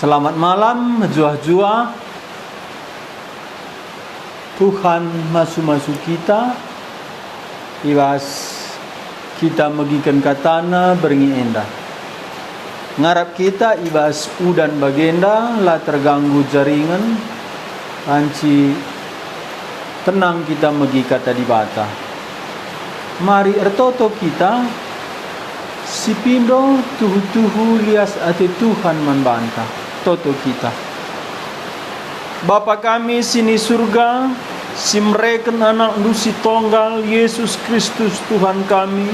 Selamat malam, jua-jua. Tuhan masuk-masuk kita. Iwas kita megikan katana beringi endah. Ngarap kita ibas udan bagenda lah terganggu jaringan. Anci tenang kita megi kata di bata. Mari ertoto kita si pindo tuhu-tuhu lias ate Tuhan membantah. Toto kita. Bapa kami sini surga, si mereken anak dusi tonggal Yesus Kristus Tuhan kami,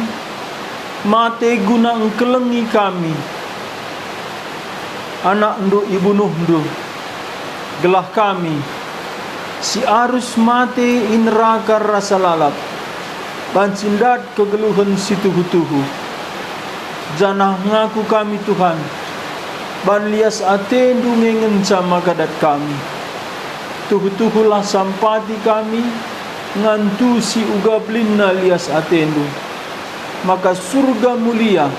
mate guna engkelengi kami, anak ndu ibu nuhdu, gelah kami, si arus mate inraka rasa lalap, bancindat kegeluhan si tuhu-tuhu, janah ngaku kami Tuhan, ban lias atendu ngengenca makadat kami. Tuhu-tuhulah sampati kami ngantu si uga blinna lias atendu. Maka surga mulia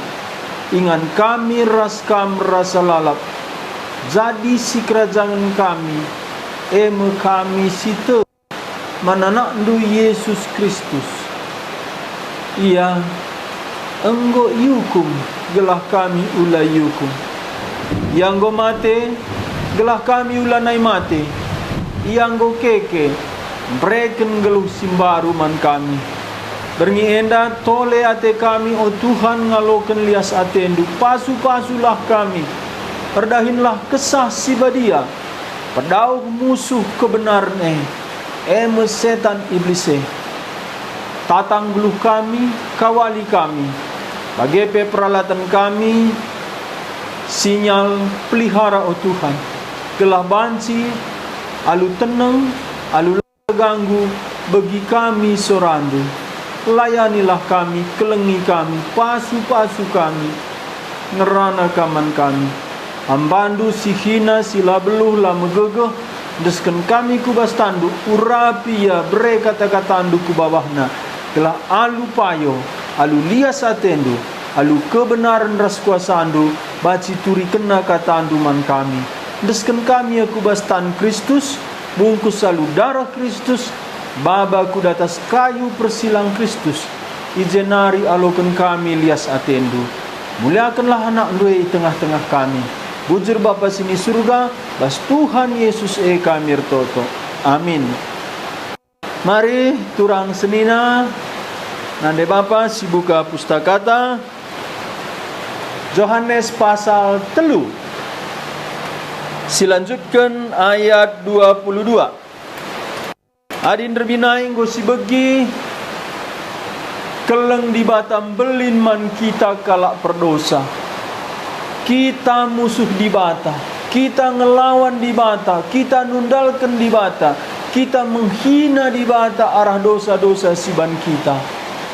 ingan kami raskam rasa lalap. Jadi si kerajaan kami eme kami site mananak ndu Yesus Kristus. Ia enggo yukum gelah kami ula yukum. Yang go mate gelah kami ulanai mate. Yang go keke breken geluh simbaru man kami. Berngi enda tole ate kami o Tuhan ngaloken lias atendu. Pasu-pasulah kami. Perdahinlah kesah si badia. Pedauh musuh kebenaran eme setan iblis tatang geluh kami, kawali kami. Bagepe peralatan kami sinyal pelihara o Tuhan. Gelah banci, alu tenang, alu ganggu bagi kami sorandu. Layanilah kami, kelengi kami, pasu-pasu kami, ngerana kaman kami. Ambandu si hina, sila beluh, la megegeh, desken kami kubas tandu, urapi ya bre kata-kata andu ku bawahna. Gelah alu payo, alu lias atendu, alu kebenaran ras kuasa andu, baci turi kena kata anduman kami. Desken kami aku bastan Kristus, bungkus alu darah Kristus, babaku datas kayu persilang Kristus. Ijenari aloken kami lias atendu. Muliakanlah anak ndue tengah-tengah kami. Bujur Bapa sini surga, bas Tuhan Yesus kami ertoto. Amin. Mari turang senina nande Bapa si buka pustakata Yohanes pasal 3. Silanjutkan ayat 22. Adin terbinai ngosi begi keleng di batam belin man kita kalak perdosa. Kita musuh di bata, kita ngelawan di bata, kita nundalkan di bata, kita menghina di bata arah dosa-dosa siban kita.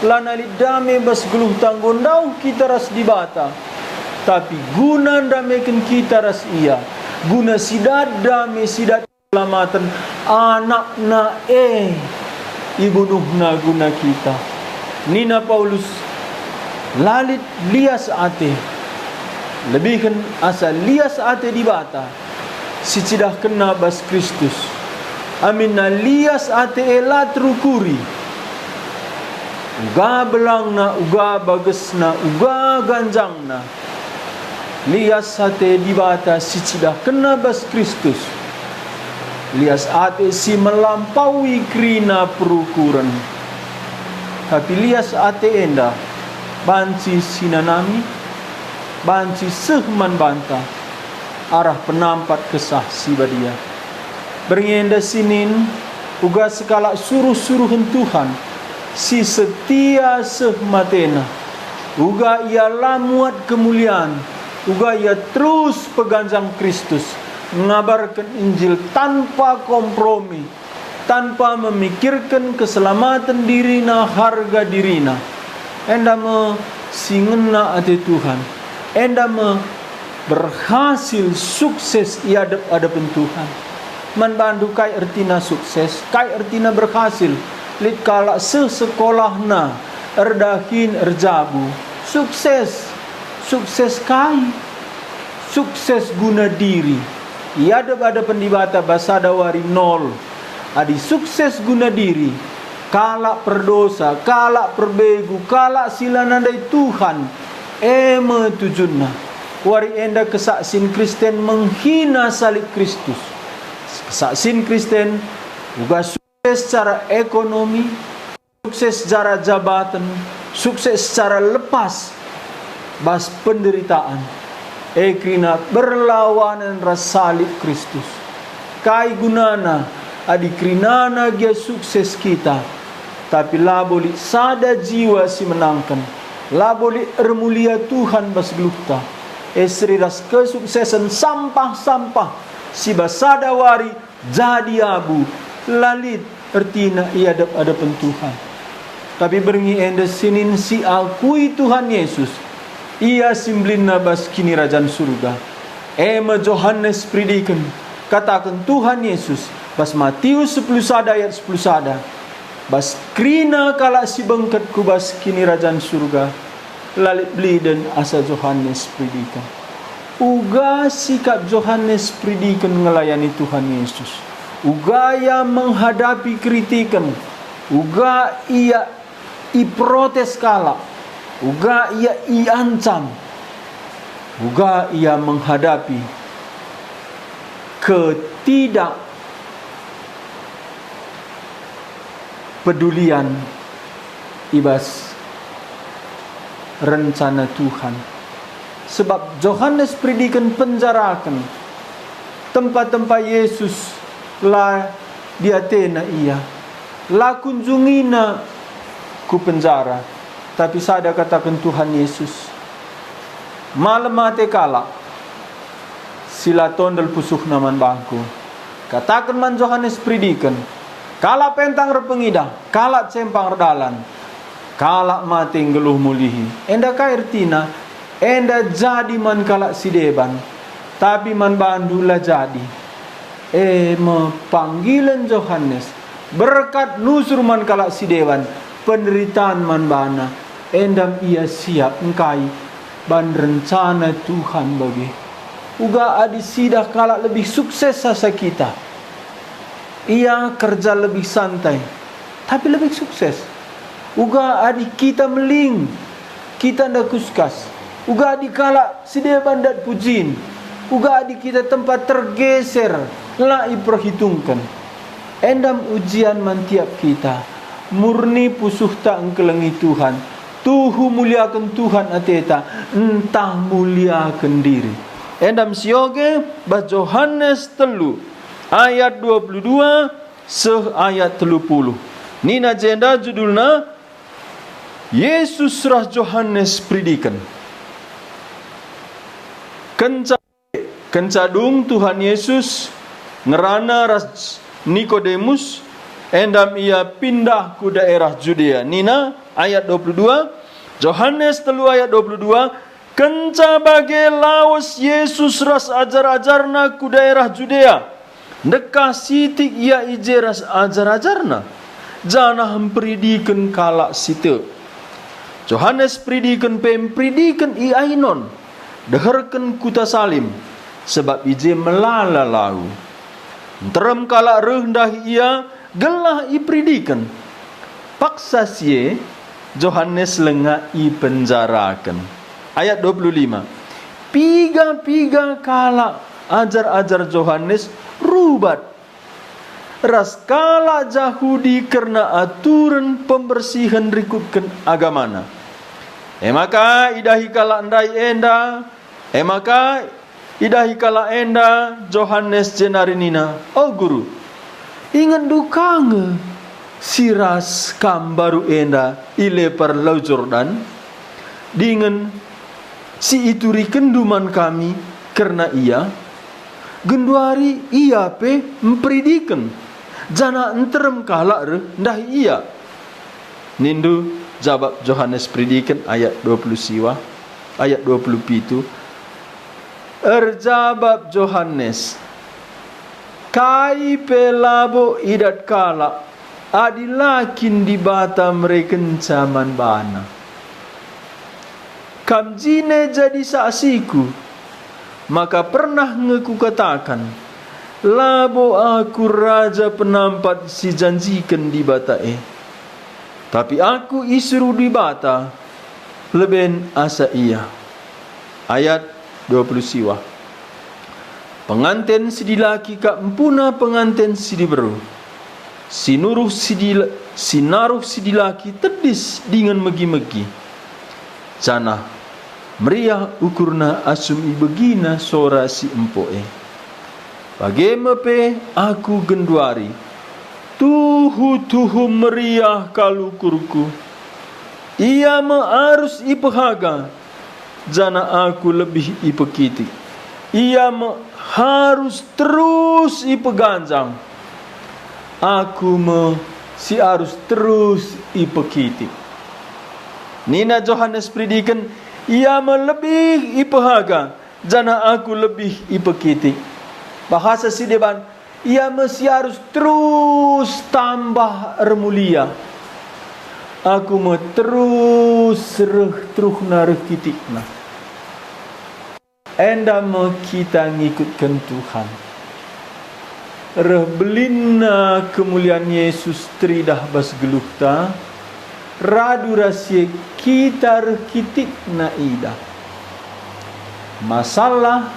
Lana lidame bas geluh tanggondau kita ras di bata. Tapi guna damekan kita ras ia. Guna sidat dame sidat keselamatan anak na ibunuhna guna kita. Nina Paulus lalit lias ate. Lebihkan asa lias ate di bata. Si cidah kena bas Kristus. Amin na lias ate elat rukuri. Uga belangna, uga bagesna, uga ganjangna. Lias ate di bata si cidah kena bas Kristus. Lias ate si melampaui krina perukuran. Tapi lias ate enda banci sinanami, banci sehman banta arah penampat kesah si badia. Berngenda sinin uga sekala suruh-suruhan Tuhan si setia sehmatena. Uga ia lamuat kemuliaan, uga ia terus peganjang Kristus, mengabarkan Injil tanpa kompromi, tanpa memikirkan keselamatan dirina, harga dirina. Enda me singena ate Tuhan, enda me berhasil sukses iadap-adapan Tuhan. Man bandu kai ertina sukses, kai ertina berhasil. Lit kala sekolahna erdahin erjabu, sukses, sukses kai, sukses guna diri. Ia ada pendibata basada wari nol. Adi sukses guna diri. Kalak perdosa, kalak perbegu, kalak silanandai Tuhan. Ema tujunna. Wari enda kesaksin Kristen menghina salib Kristus. Kesaksin Kristen juga sukses secara ekonomi, sukses secara jabatan, sukses secara lepas bas penderitaan. Ekrina berlawanan salib Kristus. Kai gunana adi krinana dia sukses kita. Tapi laboli sada jiwa si menangkan. Laboli ermulia Tuhan bas glukta. Esri ras kesuksesan sampah-sampah si basada wari jadi abu lalit ertina ia ada Tuhan. Tapi berngi enda sinin si akui Tuhan Yesus. Ia simblina bas kini rajan surga. Ema Johannes predikan katakan Tuhan Yesus bas Matius 10 sada ayat 10 sada. Bas krina kala si bengket ku bas kini rajan surga. Lalit beli dan asa Johannes predikan. Uga sikap Johannes predikan ngelayani Tuhan Yesus. Uga ia menghadapi kritikan. Uga ia protes kala. Uga ia iancam. Uga ia menghadapi ketidakpedulian ibas rencana Tuhan. Sebab Johannes predikan penjarakan tempat-tempat Yesus lah di Athena ia. Lah kunjungina ku penjara. Tapi sada katakan Tuhan Yesus. Malam mate kala sila tondel pusuh naman bangku. Katakan man Johannes predikan. Kala pentang repengida, kala cempang redalan. Kala mati ngeluh mulihi. Enda kairtina, enda jadi man kala sideban. Tapi man bandulah jadi. Panggilan Johannes. Berkat nusur man kala sideban. Penderitaan man bana. Endam ia siap engkai. Ban rencana Tuhan bagi. Uga adi sidah kala lebih sukses asa kita. Ia kerja lebih santai. Tapi lebih sukses. Uga adik kita meling, kita ndak kuskas. Uga adik kala sideban dat pujin. Uga adik kita tempat tergeser, lah iperhitungkan. Endam ujian mantiap kita, murni pusuh tak engkelengi Tuhan. Tuhu muliakan Tuhan ateta, entah muliakan diri. Endam sioge bas Johannes telu ayat 22 ayat 30. Nina jenda judulna Yesus rah Johannes predikan. Kencadung Tuhan Yesus ngerana ras Nikodemus endam ia pindah ku daerah Judea. Nina ayat 22, Johannes telu ayat 22, kenca bage laos Yesus ras ajar-ajarna ku daerah Judea. Dekah sitik ia ije ras ajar-ajarna. Jana hampridikan kala situ. Johannes pridikan pridikan iainon. Deherkan kuta salim. Sebab ije melala lau. Terem kala rendah ia gelah ipridikan. Paksa sie Johannes lengah i penjarakan. Ayat 25. Piga kala ajar-ajar Johannes rubat. Ras kala Yahudi karena aturan pembersihan rikutkan agamana. Maka idahi kala endai enda. Maka idahi kala enda Johannes jenarinina. Oh guru, ingat dukange siras kam baru enda ilepar lau Jordan. Dengan si ituri kenduman kami karena ia genduari ia pe mempridikan. Jana enterem kalak dah iya. Nindu jawab Johannes predikan ayat 20 siwa. Ayat 27. Erjabab Johannes. Kai pelabo idat kalak. Adilakin di bata mereka zaman bana. Kamjine jadi saksiku. maka pernah ngeku katakan, labo aku raja penampat si janjikan di batae. Tapi aku isru di bata, leben asa iya. Ayat 20 siwa. Pengantin sidi laki kak empuna pengantin sidi beru. Sinaruh sidi laki tedis dengan megi-megi. Jana meriah ukurna asum ibegina sora si empoe. Bagemepe aku genduari, tuhu meriah kalukurku. Ia harus ipehaga, jana aku lebih ipekiti. Ia harus terus ipeganjang, aku si harus terus ipekiti. Nina Johannes predikan, ia lebih ipehaga, jana aku lebih ipekiti. Bahasa si depan, ia mesti harus terus tambah remulia. Aku terus terus naruh kitikna. Enda kita ngikutkan Tuhan. Belina kemuliaan Yesus tridah bas gelukta. Radu rahasia kita kitikna ida. Masalah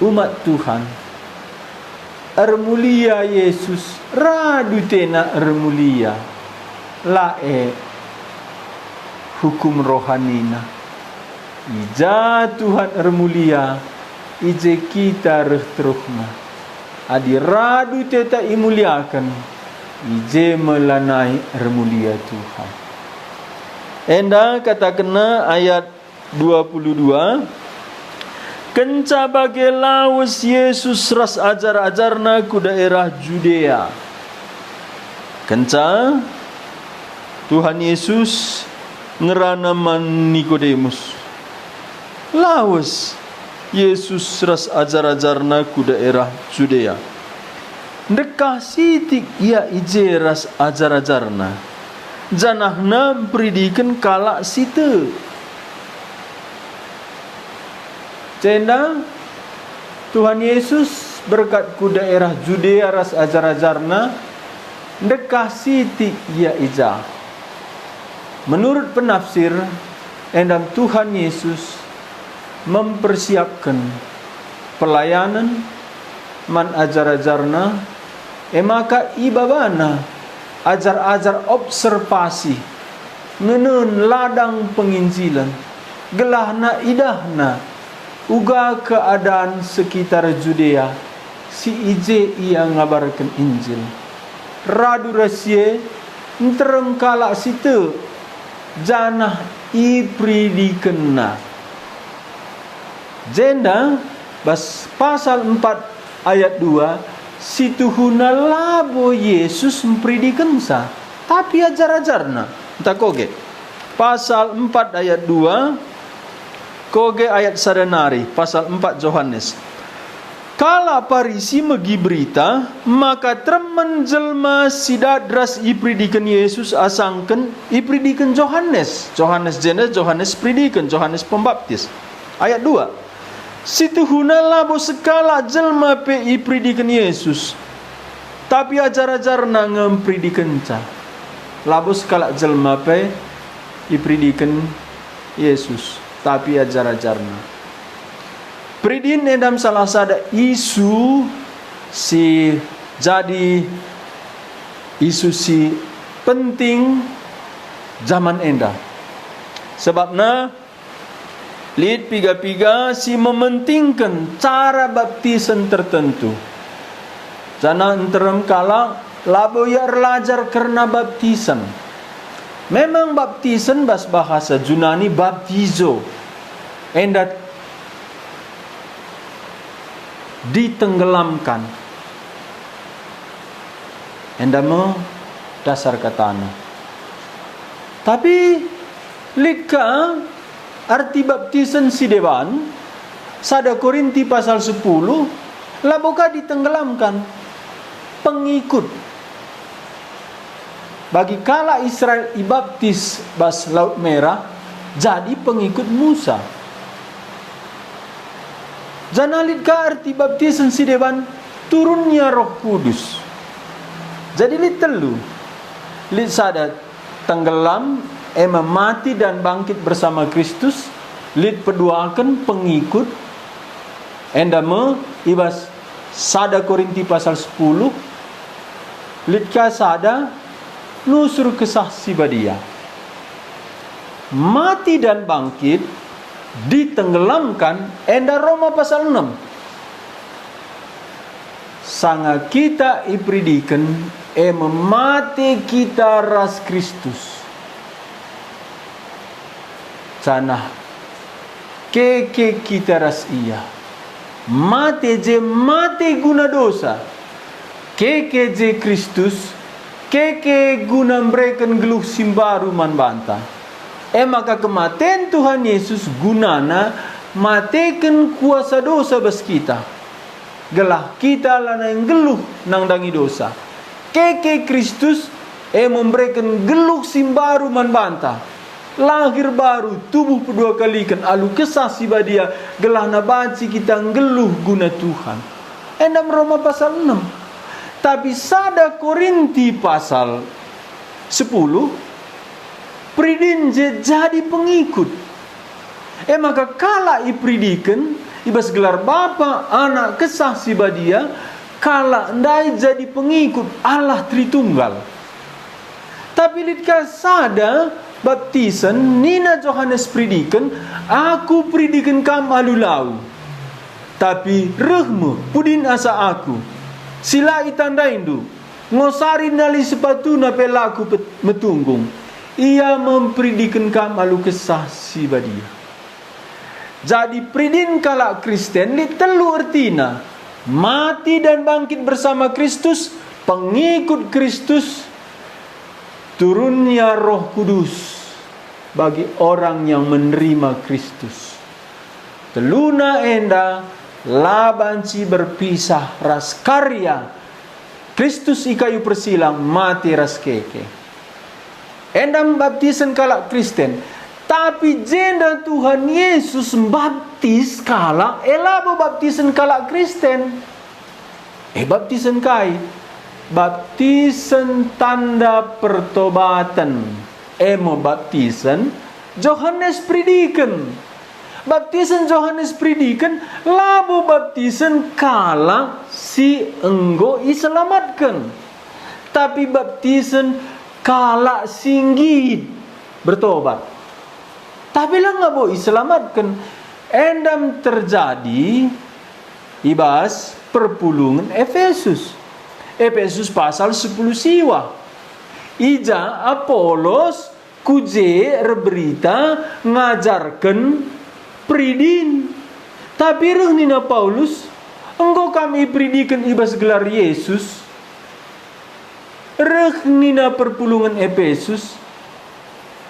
umat Tuhan, mulia Yesus radu tena mulia lae hukum rohanina. Ija Tuhan mulia, ije kita terukna. Adi radu teta imuliakan, ije melanai mulia Tuhan. Enda kata kena ayat 22. Kenca bagai lawas Yesus ras ajar-ajarna ku daerah Judea. Kenca Tuhan Yesus ngeranaman Nikodemus. Lawas Yesus ras ajar-ajarna ku daerah Judea. Dekah sitik ia ije ras ajar-ajarna. Janahna pridikan kalak situ. Cenda Tuhan Yesus berkat ku daerah Judea ras ajar-ajarna dekah siti ia ija. Menurut penafsir, endam Tuhan Yesus mempersiapkan pelayanan man ajar-ajarna, maka ibabana ajar-ajar observasi ngenun ladang penginjilan gelahna idahna uga keadaan sekitar Judea si ije ia ngabarkan Injil. Radu rahasia nterem kalak situ janah ipridikena. Jenda bas pasal 4 ayat 2 situhuna labo Yesus mempridikensa tapi ajar-ajarna. Entah koge. Pasal 4 ayat 2 koge ayat sadanari, pasal 4 Yohanes. Kala Parisi megi berita, maka tremen jelma sidadras ipridikan Yesus asangken ipridikan Yohanes. Yohanes jena Yohanes pridikan, Yohanes Pembaptis. Ayat 2. Situhuna labo sekala jelma pe ipridikan Yesus. Tapi ajar-ajarna ngempridikan ca. Labo sekala jelma pe ipridikan Yesus. Tapi ajar-ajarna. Pridin edam salah sada isu si jadi isu si penting zaman enda. Sebabna lid piga-piga si mementingkan cara baptisan tertentu. Jana enterem kala labo ya erlajar karena baptisan. Memang baptisan bas bahasa Yunani baptizo. Endat ditenggelamkan. Endamo dasar katana. Tapi lika arti baptisan si dewan sada Korinti pasal 10 laboka ditenggelamkan pengikut. Bagi kala Israel ibaptis bas Laut Merah jadi pengikut Musa. Janalit ka arti baptisan si deban turunnya Roh Kudus. Jadi lit telu. Lit sadat tenggelam, mati dan bangkit bersama Kristus. Lit peduakan pengikut. Endame ibas sada Korinti pasal 10. Lit ka sada nusur kesaksi badia. Mati dan bangkit ditenggelamkan enda Roma pasal 6. Sanga kita ipridikan mati kita ras Kristus. Canah keke kita ras iya. Mati je mati guna dosa. Keke je Kristus. Keke guna memberikan geluh simbaru man banta. Maka kematian Tuhan Yesus gunana matikan kuasa dosa bas kita. Gelah kita lana yang geluh nang dangi dosa. Keke Kristus memberikan geluh simbaru man banta. Lahir baru, tubuh kedua kali kan alu kesasi badia gelah na banci kita geluh guna Tuhan. Endam Roma pasal 6. Tapi sada Korinti pasal 10 pridin jadi pengikut. Maka kala ipridikan ibas gelar Bapa, Anak, kesaksi badia, kala ndai jadi pengikut Allah Tritunggal. Tapi litka sada baptisan Nina Johannes pridikan, aku pridikan kam alulau. Tapi rehmu pudin asa aku. Sila itandaindu. Ngosari nali sepatu na pelaku metunggung. Ia mempridikan kam alu kesasi badia. Jadi pridin kala Kristen li telu ertina. Mati dan bangkit bersama Kristus, pengikut Kristus, turunnya Roh Kudus bagi orang yang menerima Kristus. Teluna enda labanci berpisah ras karya Kristus ikayu persilang mati ras keke. Endam baptisan kala Kristen. Tapi jenda Tuhan Yesus baptis kala elabo baptisan kala Kristen. Baptisan kai. Baptisan tanda pertobatan. Baptisan Johannes pridikan. Baptisan Johannes pridikan labo baptisan kala si enggo iselamatkan. Tapi baptisan kala singgit bertobat. Tapi lah nggak boleh selamatkan. Endam terjadi ibas perpulungan Efesus. Efesus pasal 10 siwa. Ija Apolos kuje berita ngajarkan pridin. Tapi rehnina Paulus, engkau kami pridikan ibas gelar Yesus. Rehnina perpulungan Efesus.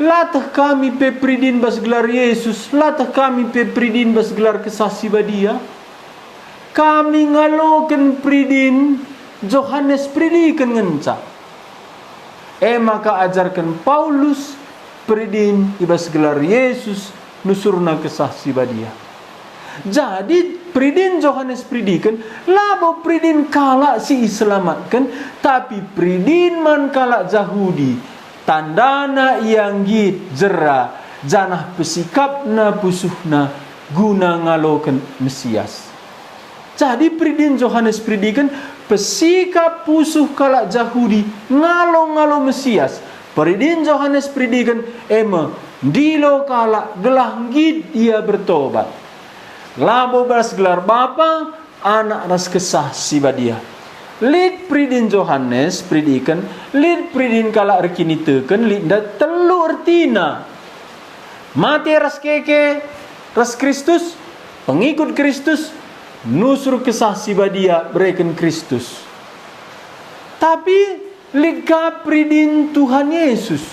Latah kami pepridin bas gelar Yesus. Latah kami pepridin bas gelar kesasi badia. Kami ngalokan pridin Johannes pridikan ngenca. Maka ajarkan Paulus pridin ibas gelar Yesus nusurna kesasi badia. Jadi pridin Johannes pridikan labo pridin kala si iselamatkan, tapi pridin man kala Yahudi tandana yang git jera janah pesikapna pusuhna guna ngaloken Mesias. Jadi pridin Johannes pridikan pesikap pusuh kala Yahudi ngalo Mesias. Pridin Johannes pridikan dilo kala gelah git ia bertobat. Labo beras gelar Bapa, Anak ras kesasi badia. Lid pridin Johannes pridikan, lid pridin kala rekini teken, lid da telu ertina. Mati ras keke, ras Kristus, pengikut Kristus, nusur kesasi badia bereken Kristus. Tapi lid ka pridin Tuhan Yesus.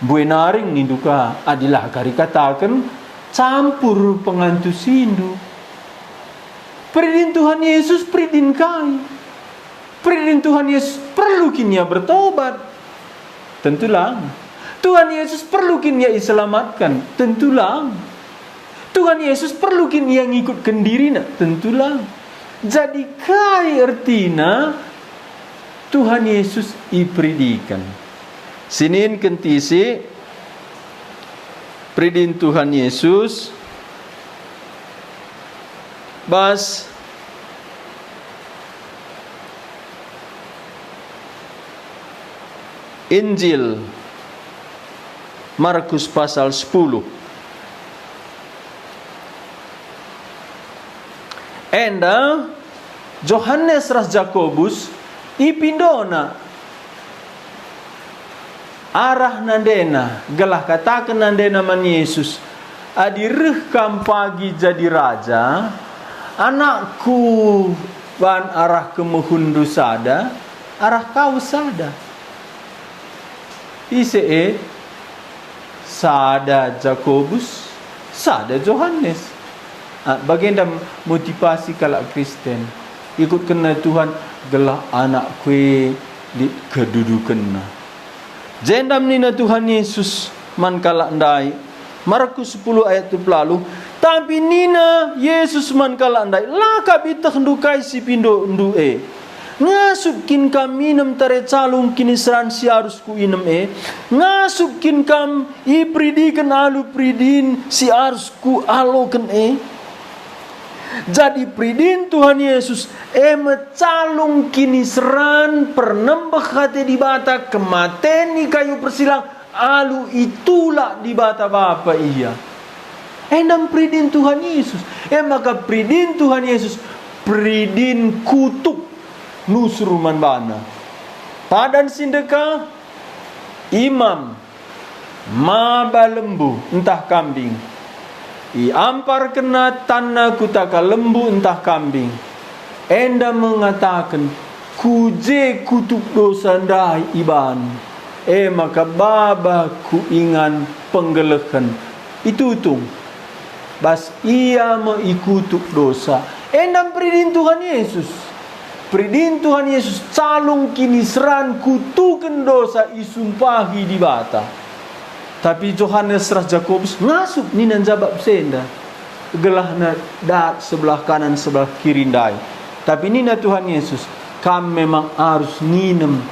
Buenaring ninduka adilah kari katakan campur pengantu sindu. Pridin Tuhan Yesus pridin kai. Pridin Tuhan Yesus perlu kinya bertobat. Tentulah. Tuhan Yesus perlu kinya diselamatkan. Tentulah. Tuhan Yesus perlu kini yang ngikutkan diri nak, tentulah. Jadi kai artina Tuhan Yesus ipridikan. Sinin kentisi pridin Tuhan Yesus bas Injil Markus pasal 10. Enda Johannes ras Jakobus ipindona arah nandena gelah katakan nandena man Yesus adireh kam pagi jadi raja anakku ban arah kemuhundu sada arah kau sada ise sada Jakobus sada Johannes. Bagaimana motivasi kalau Kristen ikut kena Tuhan gelah anak kue di kedudukan na. Jendam nina Tuhan Yesus man kalak ndai. Markus 10 ayat 7 lalu. Tapi nina Yesus man kalak ndai. Laka bitah ndukai si pindo ndu ngasup kin kam minum tare calung kini seran si harus ku inem ngasup kin kam ipridikan alu pridin si harus ku aloken Jadi pridin Tuhan Yesus calung kini seran pernembah hati di bata kemateni kayu persilang alu itulah di bata Bapa iya. Endam pridin Tuhan Yesus. Maka pridin Tuhan Yesus pridin kutuk nusruman bana. Padan sindeka imam maba lembu entah kambing. Ampar kena tanah kutaka lembu entah kambing. Enda mengatakan kuje kutuk dosa ndai iban. Maka baba ku ingan penggelehan. Itu tung. Bas ia mengikutuk dosa. Endam pridin Tuhan Yesus. Pridin Tuhan Yesus calung kini seran kutukan dosa isumpahi di bata. Tapi Johannes ras Jakobus ngasup ninan jabab senda. Gelahna dat sebelah kanan sebelah kiri ndai. Tapi nina Tuhan Yesus kam memang harus nginem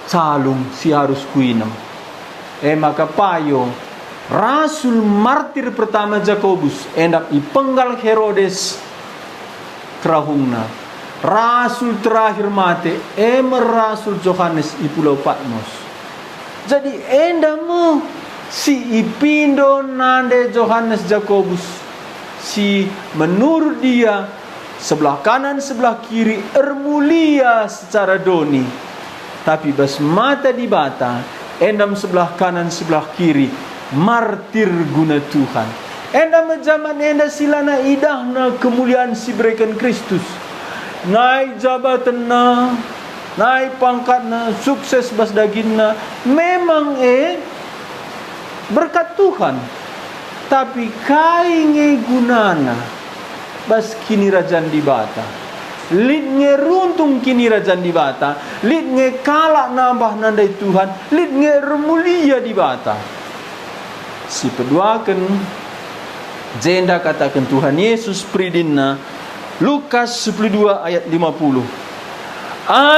calung si harus kuinem. Maka payo rasul martir pertama Jakobus endap ipenggal Herodes kerahungna. Rasul terakhir mati rasul Johannes di Pulau Patmos. Jadi endamu si ipindo nande Johannes Jakobus si menurut dia sebelah kanan sebelah kiri mulia secara doni, tapi bas mata di bata endam sebelah kanan sebelah kiri martir guna Tuhan. Endam zaman enda silana idahna kemuliaan si berikan Kristus, naik jabatan na, naik pangkat na, sukses bas dagingna, memang berkat Tuhan. Tapi kai gunana bas kini rajan di bata. Lid runtung kini rajan di bata. Lid kalak nambah nandai Tuhan. Lid remulia di bata. Si peduakan jenda katakan Tuhan Yesus pridinna Lukas 12 ayat 50.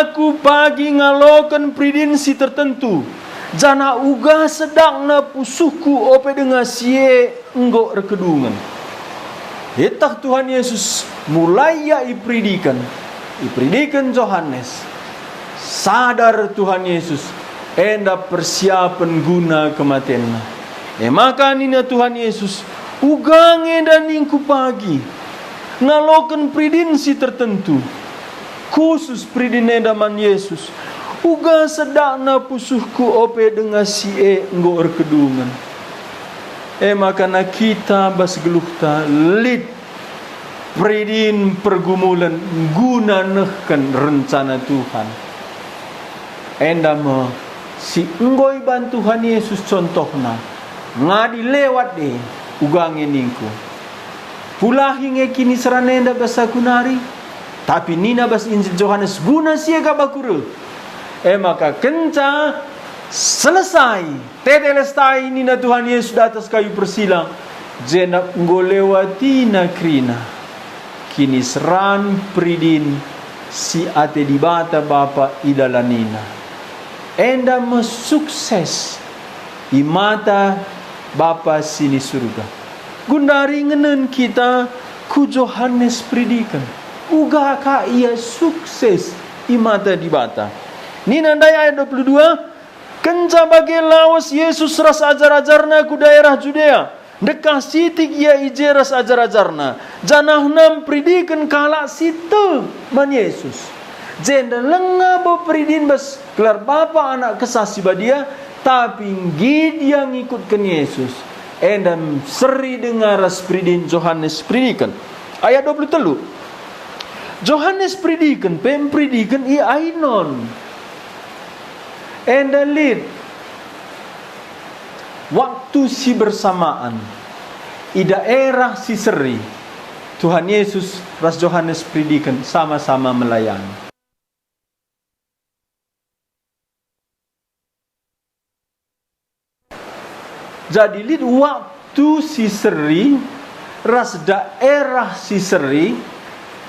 Aku pagi ngalokan pridin si tertentu. Jana uga sedang na pusuku ope dengan sie enggo rekedungan. Hitah Tuhan Yesus mulai ya ipridikan Johannes. Sadar Tuhan Yesus enda persiapan guna kematian. Maka nina Tuhan Yesus ugange dan ningku pagi ngalokan pridin si tertentu. Khusus pridin edaman Yesus. Uga sedakna pusuhku ope dengan si enggo rekedungan. Maka na kita bas geluhta lid pridin pergumulan guna nehkan rencana Tuhan. Endama si enggoi bantuhan Yesus contohna ngadi lewat ugange ningku. Pula hinge kini seranenda basa kunari. Tapi nina bas Injil Johannes guna siaga bakuru. Maka kenca selesai tetelestai nina Tuhan Yesus di atas kayu persilang. Jenap ngolewati nakrina. Kini seran pridin si ate di bata bapa idalanina. Enda mesukses imata bapa sini surga. Gundari ngenen kita ku Johannes predikan. Uga ka ia sukses imata di bata. Ni nandai ayat 22. Kenca bagi lawas Yesus ras ajar-ajarna ku daerah Judea. Dekah sitik ia ije ras ajar-ajarna. Janah nam pridikan kalak situ man Yesus. Jenda lenga bo pridin bas kelar bapa anak kesasi badia. Tapi gid yang ikutkan Yesus. Endam seri dengar ras pridin Johannes pridikan. Ayat 23. Johannes pridikan, pridikan ia ainon. Enda lid. Waktu si bersamaan di daerah si seri Tuhan Yesus ras Johannes predikan sama-sama melayani. Jadi lid waktu si seri ras daerah si seri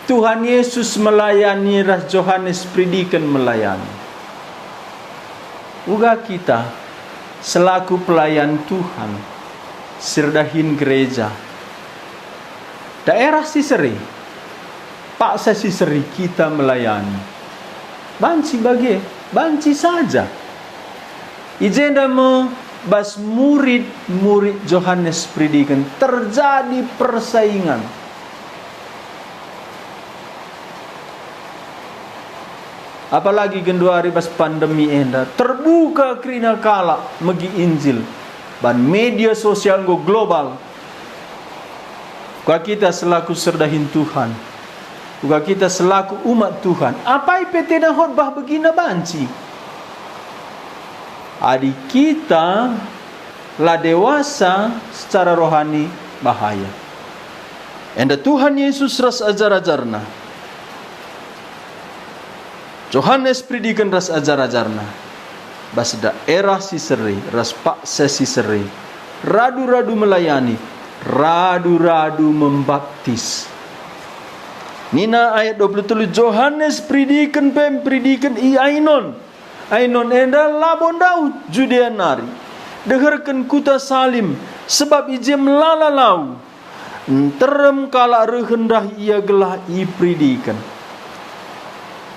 Tuhan Yesus melayani ras Johannes predikan melayani. Uga kita selaku pelayan Tuhan sirdahin gereja daerah Siseri paksa Siseri kita melayani banci saja ijenda me bas murid Johannes predikan terjadi persaingan. Apalagi genduari bas pandemi enda terbuka krina kala megi Injil ban media sosial go global. Gua kita selaku serdahin Tuhan, gua kita selaku umat Tuhan, apa PT na khotbah begina banci? Adik kita lah dewasa secara rohani bahaya. Enda Tuhan Yesus ras ajar-ajarna. Johannes predikan ras ajar-ajarna. Bas daerah Siseri, ras paksa Siseri. Radu-radu melayani, radu-radu membaptis. Nina ayat 23 Johannes predikan i ainon. Ainon enda labon Daud Judea nari. Dengarkan kuta Salim sebab ijem lalalau. Terem kala rehendah ia gelah i predikan.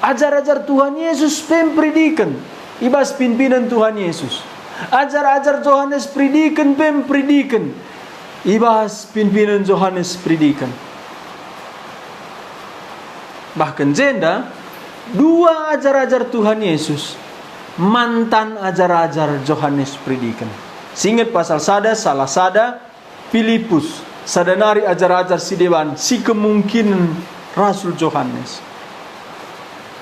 Ajar-ajar Tuhan Yesus predikan ibas pimpinan Tuhan Yesus. Ajar-ajar Johannes predikan ibas pimpinan Johannes predikan. Bahkan jenda dua ajar-ajar Tuhan Yesus mantan ajar-ajar Johannes predikan. Singet pasal salah sada Filipus sadanari ajar-ajar si dewan si kemungkinan Rasul Johannes.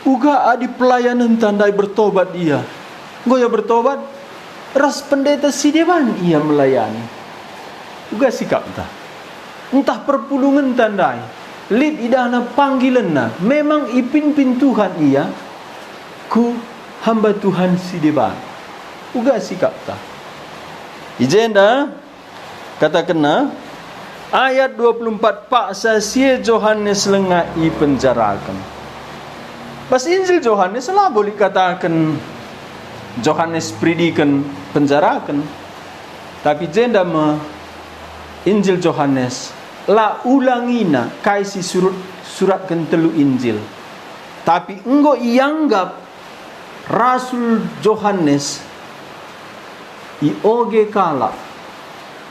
Uga adi pelayanan tandai bertobat dia. Goya bertobat ras pendeta si dewan ia melayani. Uga sikap entah perpulungan tandai lid idana panggilanna memang ipin Tuhan ia ku hamba Tuhan si dewan. Uga sikap ijenda kata kena ayat 24 paksa si Johannes lengah i penjarakan. Bas Injil Johannes lah boleh katakan Johannes predikan penjarakan. Tapi jenda me Injil Johannes la ulangina kaisi surat kentelu Injil. Tapi enggo ianggap Rasul Johannes ioge kala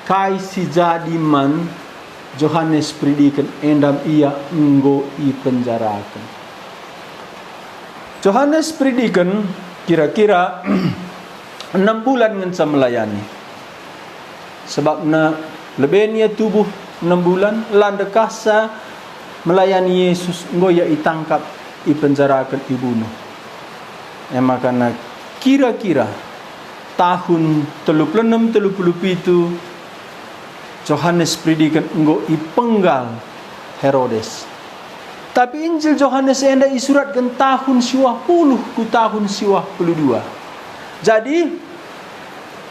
kaisi jadi man Johannes predikan endam ia enggo i penjarakan. Johannes predikan kira-kira 6 bulan ngensa melayani. Sebab na lebihnya tubuh 6 bulan landekasa melayani Yesus ngoya itangkap ipenjarakan ibunuh. Makana kira-kira tahun 36-37 Johannes predikan enggo ipenggal Herodes. Tapi Injil Johannes enda isuratkan tahun 20 ku tahun 22. Jadi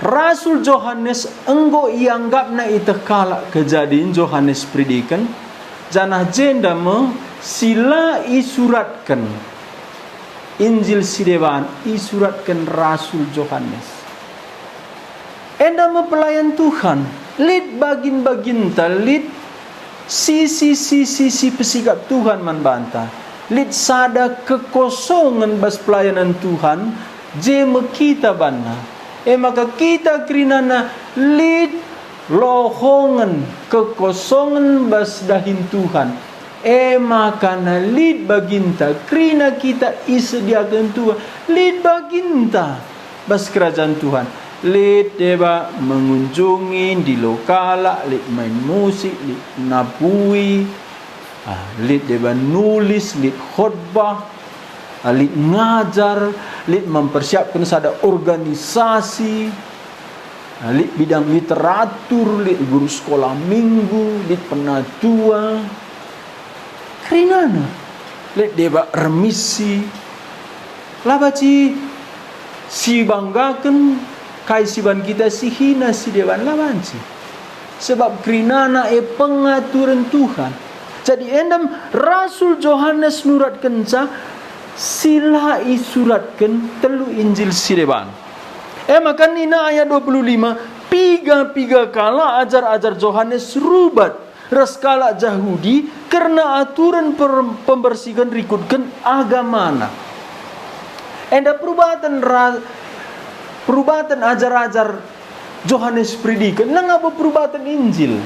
Rasul Yohanes enggo ianggap na itekala kejadian Yohanes predikan janah jenda me sila isuratkan Injil sidewan isuratkan Rasul Yohanes. Enda me pelayan Tuhan lid bagin lid sisi pesikap Tuhan man banta lid sada kekosongan bas pelayanan Tuhan jeme kita banna. Maka kita kerinana lid lohongan kekosongan bas dahin Tuhan. Maka na lid baginta kerina kita isediakan Tuhan lid baginta bas kerajaan Tuhan. Lid deba mengunjungi di lokala, lid main musik, lid nabui, lid deba nulis, lid khotbah, lid ngajar, lid mempersiapkan sada organisasi, lid bidang literatur, lid guru sekolah minggu, lid penatua. Kerinana lid deba remisi. Labaci si banggakan kai siban kita si hina si dewan lawanci. Sebab kerinana pengaturan Tuhan. Jadi endam Rasul Yohanes nurat kenca sila isuratkan telu Injil sideban. Maka nina ayat 25 piga kala ajar Yohanes rubat reskala Yahudi karena aturan pembersihan rikutkan agamana. Enda perubatan ajar-ajar Yohanes predikan nang apa perubatan Injil.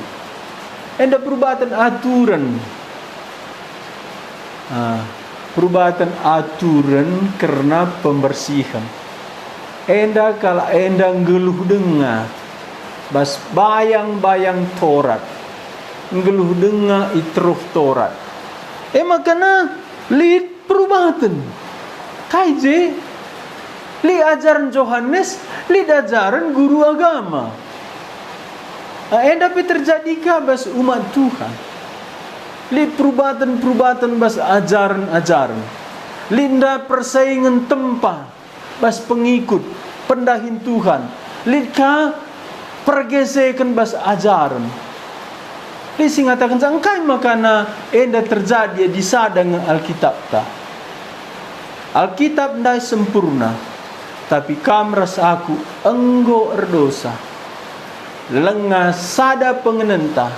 Enda perubatan aturan. Perubatan aturan karena pembersihan. Enda kala enda ngeluh dengar bas bayang-bayang Torat. Ngeluh dengar itruh Torat. Makana lid perubatan. Kaije li ajaran Yohanes, li ajaran guru agama. Tapi terjadi bas umat Tuhan. Li perubatan bas ajaran. Linda persaingan tempat bas pengikut pendahin Tuhan. Lika pergesekan bas ajaran. Li singatakan sangkai makana enda terjadi di sadang Alkitab ta. Alkitab ndai sempurna, tapi kamras aku enggo erdosa. Lenga sada pengenenta,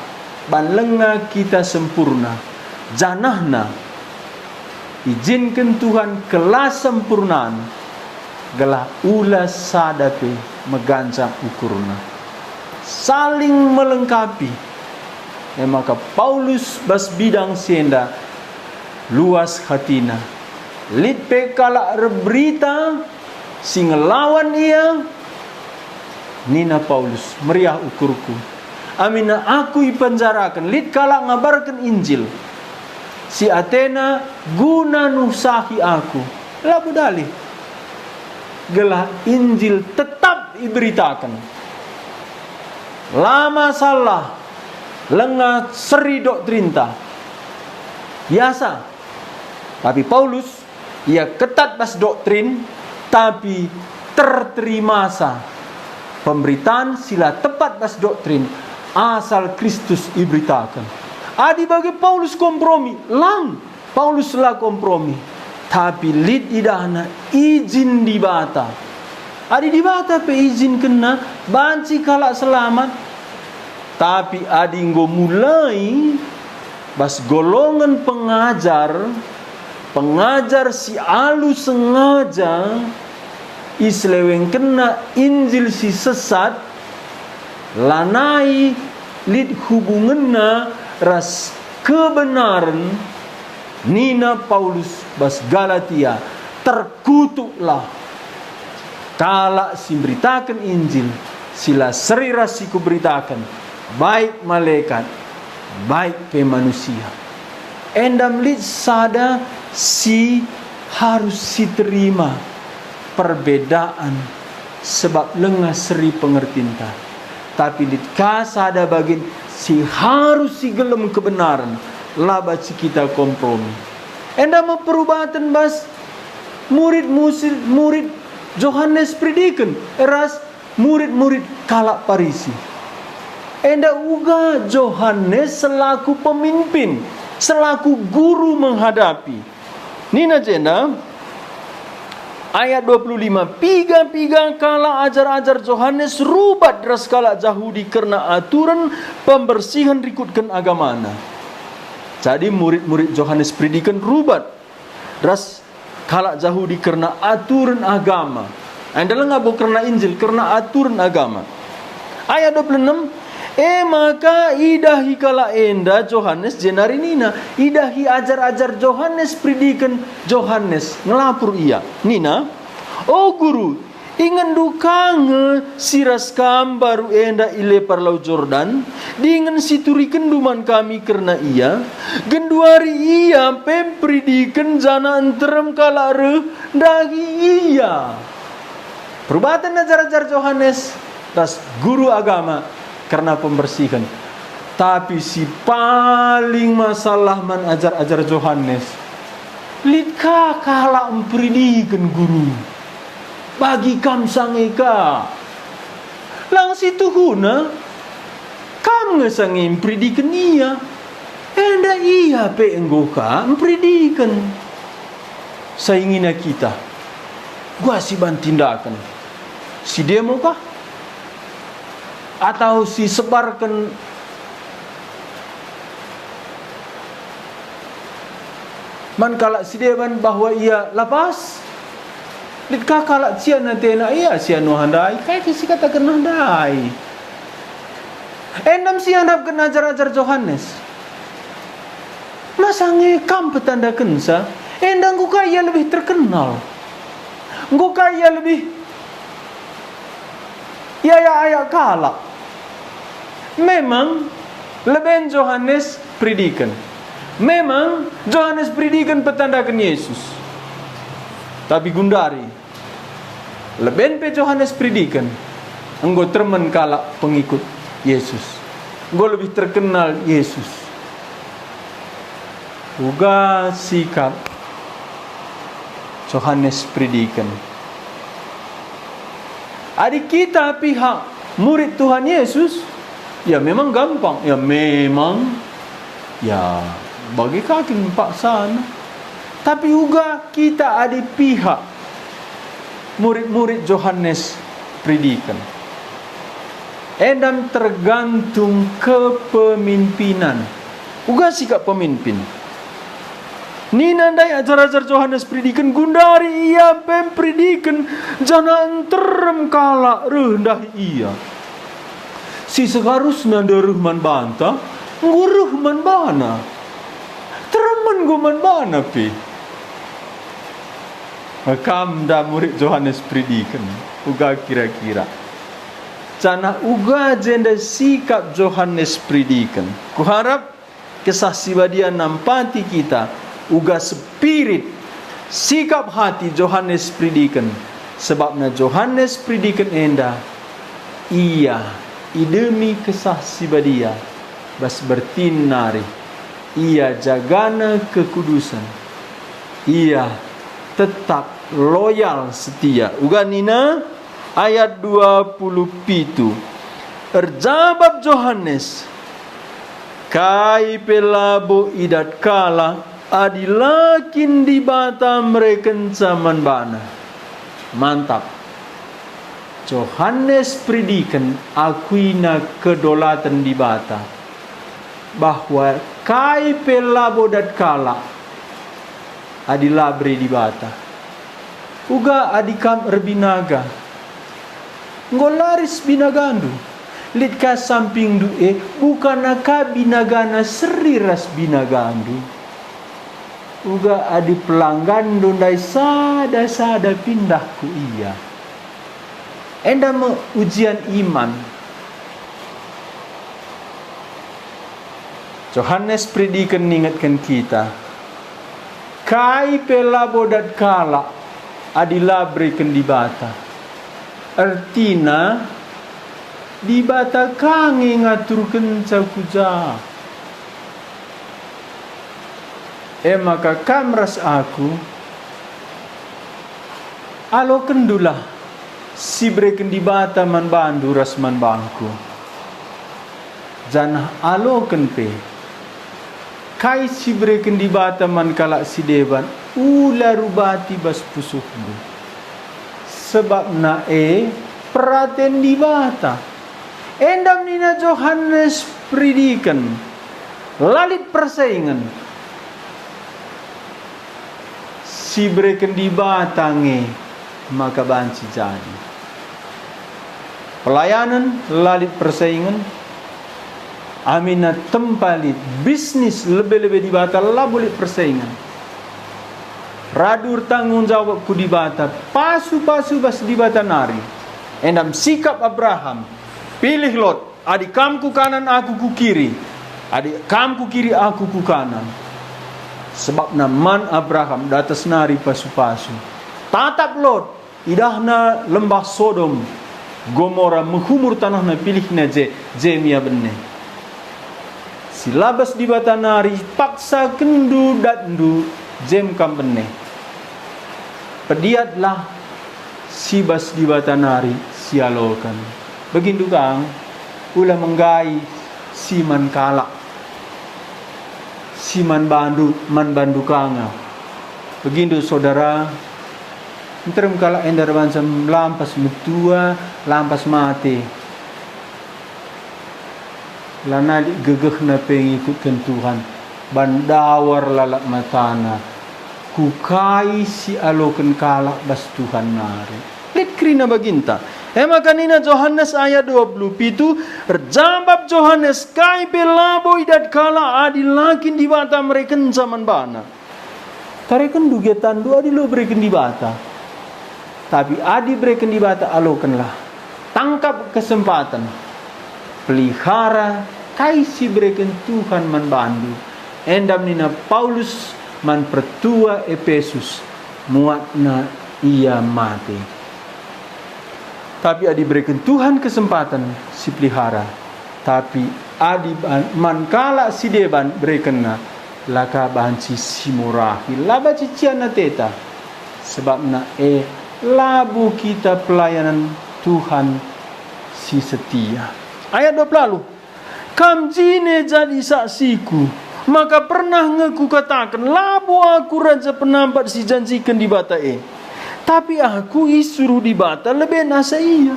ban lenga kita sempurna. Janahna izinkan Tuhan kelas sempurnaan, gelah ulas sada ke megancang ukurna. Saling melengkapi. Maka Paulus bas bidang senda luas hatina. Lid pekala berita sing lawan ia nina Paulus meriah ukurku. Amina aku ipenjarakan lid kala ngabarkan Injil. Si Athena guna nusahi aku. Labu dalih. Gelah Injil tetap diberitakan. Lama salah lengah seri doktrinta. Biasa. Tapi Paulus ia ketat bas doktrin, tapi terterima pemberitaan sila tepat bas doktrin asal Kristus diberitakan. Adi bagi Paulus kompromi, Paulus lah kompromi, tapi lid idana izin dibata. Adi dibata pe izin kena banci kalak selamat, tapi adi nggo mulai bas golongan pengajar si alu sengaja isleweng kena Injil si sesat lanai lid hubunganna ras kebenaran nina Paulus bas Galatia terkutuklah kala si beritakan Injil sila seri ras si kuberitakan baik malaikat baik pe manusia endam lid sada si harus si terima perbedaan sebab lengah seri pengertinta. Tapi litka sada bagin si harus si gelem kebenaran laba si kita kompromi. Endam perubatan bas murid Yohanes predikan eras murid-murid kalak Parisi. Enda uga Yohanes selaku pemimpin, selaku guru menghadapi. Nina jenda ayat 25. Piga-piga kala ajar-ajar Yohanes rubat ras kala Yahudi karena aturan pembersihan rikutkan agamana. Jadi murid-murid Yohanes predikan rubat ras kala Yahudi karena aturan agama. Anda ngabo karena Injil, karena aturan agama. Ayat 26. Maka idahi kala enda Yohanes jenari nina. Idahi ajar-ajar Yohanes predikan Yohanes ngelapur ia. Nina, oh guru, ingan dukange siras kam baru enda ile parlau Jordan. Dengan siturikan duman kami karena ia. Genduari ia pempredikan jana enterem kala re dagi ia. Perubatan ajar-ajar Yohanes das guru agama karena pembersihan. Tapi si paling masalah man ajar-ajar Yohanes, litka kala mempredikan guru bagi kam sangeka lang situ huna kam ngesangi mempredikan ia. Enda iya pe enggoka mempredikan saingina kita. Gua si bantindakan si demo kah? Atau si sebarkan man kalak si dewan bahwa ia lapas litka kalak sia nanti na ia sia no handai kai si katakan handai endam si handap kena ajar-ajar Yohanes masange kam petandakan sa endang ku kaya lebih terkenal ku kaya lebih ya kalak. Memang leben Yohanes predikan. Memang Yohanes predikan petandakan Yesus. Tapi gundari leben pe Yohanes predikan enggo termen kalak pengikut Yesus. Enggo lebih terkenal Yesus. Uga sikap Yohanes predikan. Adik kita pihak murid Tuhan Yesus, ya memang gampang. Ya memang, ya bagi kaki paksa. Tapi juga kita ada pihak murid-murid Yohanes predikan. Endam tergantung kepemimpinan. Uga sikap pemimpin. Ni nandai ajar-ajar Yohanes predikan gundari ia predikan jangan terem kala rendah ia. Si seharusnya nanda man banta, nguruh man bana. Tereman man bana pi. Makam da murid Yohanes predikan uga kira-kira. Cana uga jenda sikap Yohanes predikan. Kuharap kesaksian nampati kita. Uga spirit sikap hati Yohanes predikan. Sebabnya Yohanes predikan enda ia idemi kesaksian dia bas bertinari ia jagana kekudusan ia tetap loyal setia. Uga nina ayat 27 erjabab Yohanes kai pelabo idat kala adilakin di bata mereka zaman bana. Mantap. Yohanes predikan akuina kedolatan di bata bahwa kai pelabo dat kala adilabri di bata. Uga adikam erbinaga. Ngolaris binagandu. Litka samping du'e bukanaka binagana seriras binagandu. Uga adi pelanggan dondai sada pindah ku iya. Enda me ujian iman. Yohanes predikan ingatkan kita. Kai pelabodat kala adila berikan di bata. Artina di bata kange ngaturkan cakuja. Maka kamras aku alo kendulah si breken di bata man bandu ras man bangku. Janah aloken pe. Kai si breken di bata man kalak si deban ula rubati bas pusuhmu. Sebab na praten di bata. Endam nina Johannes predikan lalit persaingan. Si breken di batange maka banci jadi. Pelayanan lalit persaingan. Amina tempalit bisnis lebih-lebih di bata lah boleh persaingan. Radur tanggung jawab ku di bata pasu-pasu bas di bata nari. Endam sikap Abraham pilih Lot, adik kamku kanan aku ku kiri, adik kamku kiri aku ku kanan. Sebab naman Abraham datas nari pasu-pasu. Tatap Lot, idahna lembah Sodom, Gomora menghumur tanahna pilihna Jemia benne. Silabas di bata nari paksa kendu dandu jem kam benne. Pediatlah sibas di bata nari sialokan. Begintu kang ulah menggai siman kalak. Siman man bandu kanga. Begintu saudara, enterem kalak endar bansam lampas mutua, lampas mati. Lana gegeh na pengikutkan Tuhan. Bandawar lalak matana. Kukai si aloken kalak bas Tuhan nari. Lit krina baginta. Kanina Johannes ayat 27 Rjambab Johannes kai pelabo idat kala adil lakin di bata mereka zaman bana. Tarekan dugetan du adil lo bereken di bata. Tapi adi bereken di bata alokenlah. Tangkap kesempatan. Pelihara kai si bereken Tuhan man bandu. Endam nina Paulus man pertua Efesus muatna ia mati. Tapi adi berikan Tuhan kesempatan si pelihara. Tapi adi man kala si deban berikan laka banci si murahi. Laba ciciana teta. Sebab na labu kita pelayanan Tuhan si setia. Ayat 20. Kam jine jadi saksiku. Maka pernah ngeku katakan labu aku raja penampat si janjikan di bata Tapi aku isuruh di bata lebih nasa iya.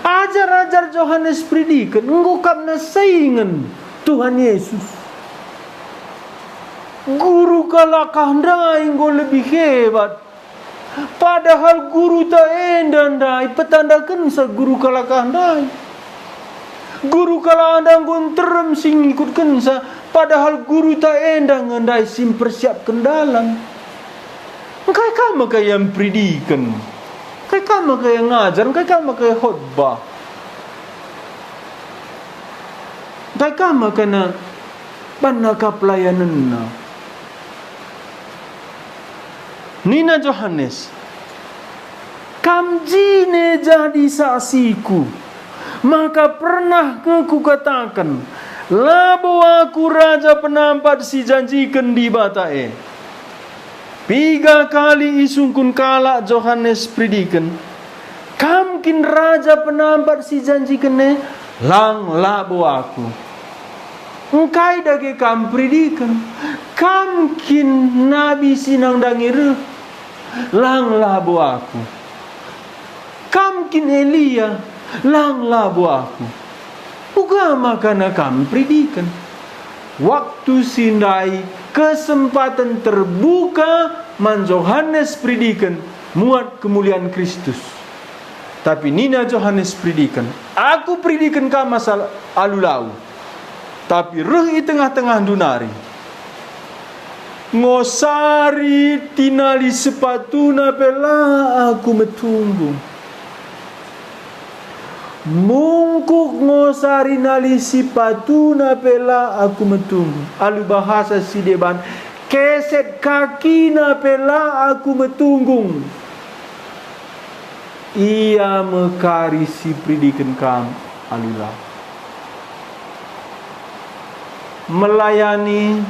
Ajar-ajar Johannes predikan ngukap nasaingan Tuhan Yesus. Guru kala kahandai ngo lebih hebat. Padahal guru tak endandai petandakan sa guru kala kahandai. Guru kala andang gonterem sing ikutkan sa. Padahal guru tak endang andai sim persiapkan dalam. Kaya kama kaya yang predikan, kaya kama kaya ngajar, kaya kama kaya khutbah, kaya kama kena panaka pelayanan na. Nina Johannes, kam jine jadi saksiku, maka pernah ku katakan, labo aku raja penampat si janjikan di bata 3 kali isungkun kala Johannes predikan. Kamkin raja penampat si janjikan lang labo aku. Engkai dage kam predikan. Kamkin nabi sinang dangir lang labo aku. Kamkin Elia lang labo aku. Buka makana kam predikan. Waktu sindai kesempatan terbuka man Johannes predikan muat kemuliaan Kristus. Tapi nina Johannes predikan, aku predikan ka masal alulau. Tapi reh i tengah-tengah dunari. Ngosari tinali sepatuna pela aku metunggu. Mungkuk ngosari nali sipatuna pela aku metunggu. Alu bahasa si deban keset kaki na pela aku metunggung. Ia mekari si predikan kam alula. Melayani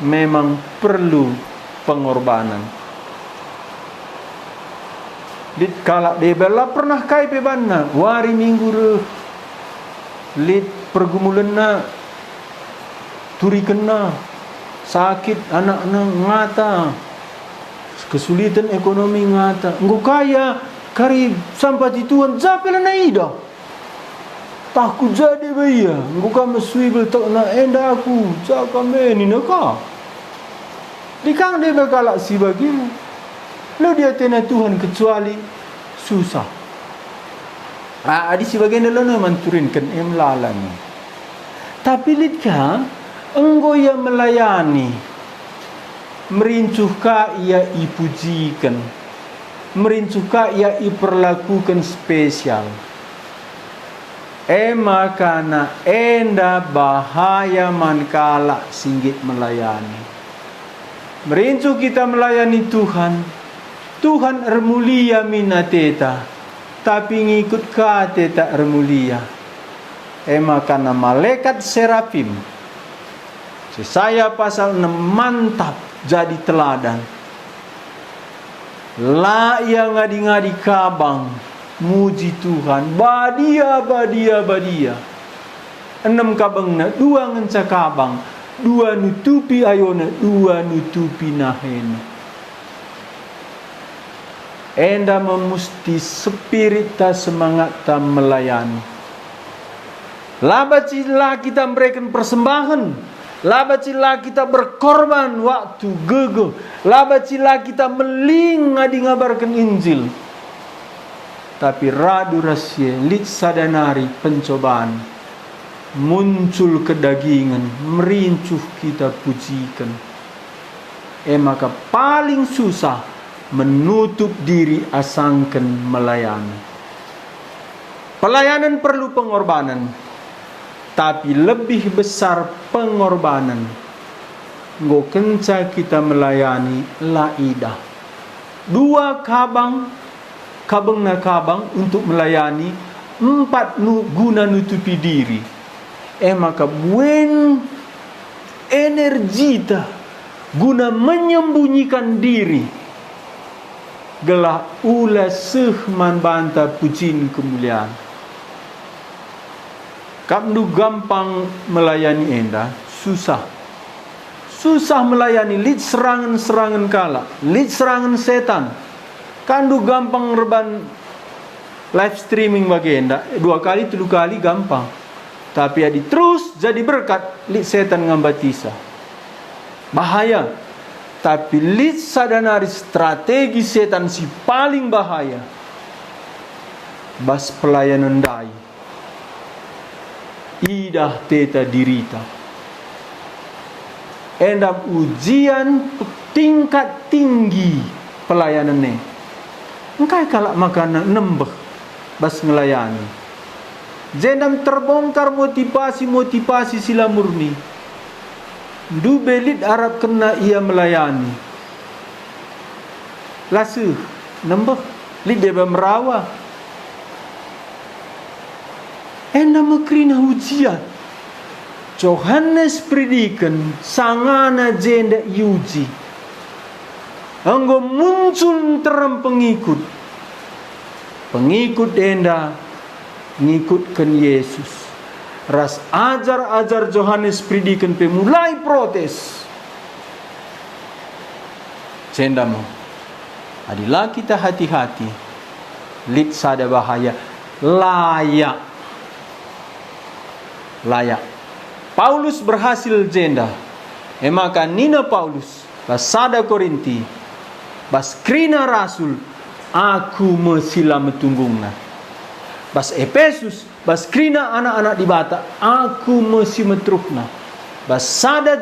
memang perlu pengorbanan. Lit kalak debela pernah kai pebanna wari minggu re lit pergumulan na turi kena sakit anak-anak ngata kesulitan ekonomi ngata engkau kaya kari sampai Tuhan zapela na ida takut jadi baya engkau kama suibel tak na enda aku jaka meni naka dikang debel kalak si bagi lo dia tena Tuhan kecuali susah. Adi sebagian lo na manturinkan lalani. Tapi litka engkau yang melayani, merincuhka ia ipujikan, merincuhka ia iperlakukan spesial. Makana enda bahaya mankala singgit melayani. Merincuh kita melayani Tuhan. Tuhan ermulia minateta, tapi ngikut ka teta ermulia. Makana malaikat serafim. Saya pasal 6 mantap jadi teladan. La ia ngadi-ngadi kabang muji Tuhan. Badia. 6 kabangna 2 ngenca kabang, 2 nutupi ayona, 2 nutupi nahena. Enda memusti spirit ta semangat ta melayani. Labacila kita memberikan persembahan. Labacila kita berkorban waktu gege. Labacila kita meling ngadi ngabarkan Injil. Tapi radu rahasia lit sadanari pencobaan muncul kedagingan, merincuh kita pujikan. Maka paling susah menutup diri asangkan melayani. Pelayanan perlu pengorbanan, tapi lebih besar pengorbanan. Nggo kenca kita melayani laidah. 2 kabang na kabang untuk melayani, 4 guna nutupi diri. Maka buen energita guna menyembunyikan diri. Gelah ula sehman banta pujian kemuliaan. Kamdu gampang melayani enda, susah. Susah melayani lit serangan-serangan kala, lit serangan setan. Kandu gampang reban live streaming bagi enda, 2 kali 3 kali gampang. Tapi adi terus jadi berkat lit setan ngambatisa. Bahaya. Tapi lit sadanari strategi setan si paling bahaya. Bas pelayanan dai. Idah teta dirita. Endam ujian tingkat tinggi pelayanan ne. Engkai kalak makanan nembeh bas ngelayani. Jendam terbongkar motivasi sila murni. Du belit Arab kena ia melayani. Lasu nembeh lit deba merawa. Nama kerina ujian. Johannes predikan sangana jenda yuji. Anggo muncul terang pengikut. Pengikut enda ngikutkan Yesus. Ras ajar Johannes predikan pe mulai protes. Cendamu. Adilah kita hati-hati. Lit sada bahaya. Layak. Paulus berhasil jenda. Maka nina Paulus. Bas sada Korinti. Bas krina rasul. Aku mesila metunggungna. Bas Efesus. Bas krina anak-anak di bata. Aku mesi metrukna. Bas sada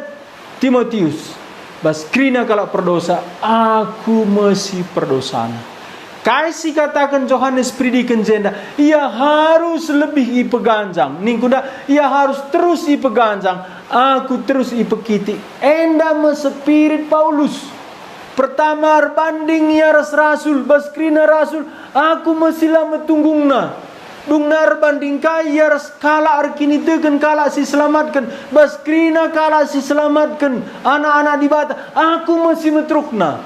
Timotius. Bas krina kalau perdosa. Aku mesi perdosana. Kaisi katakan Johannes predikan jenda, ia harus lebih ipeganjang. Ningkuda, ia harus terus ipeganjang. Aku terus ipekiti. Enda mespirit Paulus. Pertama banding ia rasul, baskrina rasul. Aku mesila metunggungna. Dungnar banding kaya ras kala arkini tegen kala si selamatkan. Baskrina kala si selamatkan. Anak-anak di bata. Aku masih metrukna.